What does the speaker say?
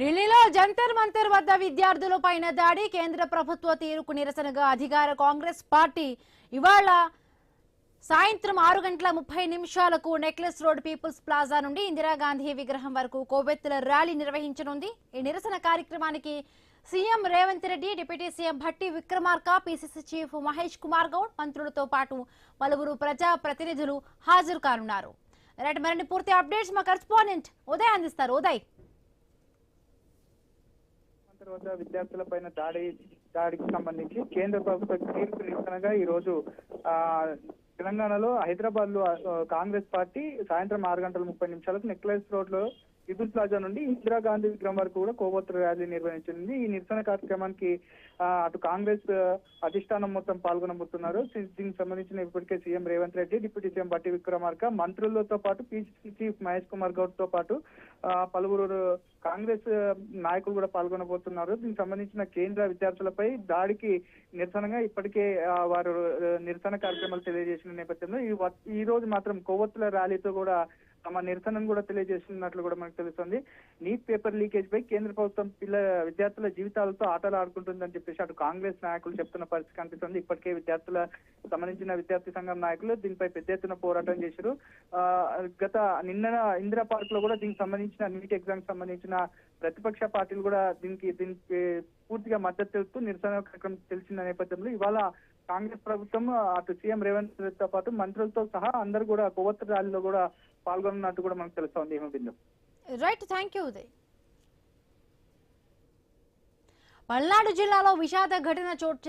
ఢిల్లీలో జంతర్ మంతర్ వద్ద విద్యార్థులపైన దాడి కేంద్ర ప్రభుత్వ తీరుకు నిరసనగా అధికార కాంగ్రెస్ పార్టీ ఇవాళ సాయంత్రం 6:30 నెక్లెస్ రోడ్ పీపుల్స్ ప్లాజా నుండి ఇందిరాగాంధీ విగ్రహం వరకు కొవ్వొత్తుల ర్యాలీ నిర్వహించనుంది। ఈ నిరసన కార్యక్రమానికి CM Revanth Reddy, deputy CM Bhatti Vikramarka, PCC chief Mahesh Kumar Goud, మంత్రులతో పాటు పలువురు ప్రజా ప్రతినిధులు హాజరు కానున్నారు। మరిన్ని పూర్తి అప్డేట్స్ మా కరెస్పాండెంట్ ఉదయ్ అందిస్తారు। ఉదయ్, విద్యార్థులపైన దాడికి సంబంధించి కేంద్ర ప్రభుత్వ తీర్పు నిరసనగా ఈ రోజు తెలంగాణలో హైదరాబాద్ లో కాంగ్రెస్ పార్టీ సాయంత్రం 6:30 నెక్లెస్ రోడ్ లో పీపుల్స్ ప్లాజా నుండి ఇందిరాగాంధీ విగ్రహం వరకు కూడా కొవ్వొత్తుల ర్యాలీ నిర్వహించింది। ఈ నిరసన కార్యక్రమానికి అటు కాంగ్రెస్ అధిష్టానం మొత్తం పాల్గొనబోతున్నారు। దీనికి సంబంధించిన ఇప్పటికే CM Revanth Reddy, deputy CM Bhatti Vikramarka, మంత్రులతో పాటు పీసీసీ చీఫ్ మహేష్ కుమార్ గౌడ్ తో పాటు పలువురు కాంగ్రెస్ నాయకులు కూడా పాల్గొనబోతున్నారు। దీనికి సంబంధించిన కేంద్ర విద్యార్థులపై దాడికి నిరసనగా ఇప్పటికే వారు నిరసన కార్యక్రమాలు తెలియజేసిన నేపథ్యంలో ఈ రోజు మాత్రం కొవ్వొత్తుల ర్యాలీతో కూడా తమ నిరసనను కూడా తెలియజేస్తున్నట్లు కూడా మనకు తెలుస్తుంది। నీట్ పేపర్ లీకేజ్ పై కేంద్ర ప్రభుత్వం విద్యార్థుల జీవితాలతో ఆటలు ఆడుకుంటుందని చెప్పేసి అటు కాంగ్రెస్ నాయకులు చెప్తున్న పరిస్థితి కనిపిస్తుంది। ఇప్పటికే సంబంధించిన విద్యార్థి సంఘం నాయకులు దీనిపై పెద్ద ఎత్తున పోరాటం చేశారు। నిన్న ఇందిరా పార్క్ లో కూడా దీనికి సంబంధించిన నీట్ ఎగ్జామ్ సంబంధించిన ప్రతిపక్ష పార్టీలు కూడా దీనికి పూర్తిగా మద్దతు తెలుపుతూ నిరసన కార్యక్రమం తెలిసిన నేపథ్యంలో ఇవాళ కాంగ్రెస్ ప్రభుత్వం అటు సీఎం రేవంత్ రెడ్డితో పాటు మంత్రులతో సహా అందరూ కూడా కొవ్వొత్తుల ర్యాలీలో కూడా పాల్గొన్నట్టు కూడా మనకు తెలుస్తోంది। Right, thank you Uday. Palnadu జిల్లాలో విషాద ఘటన చోటు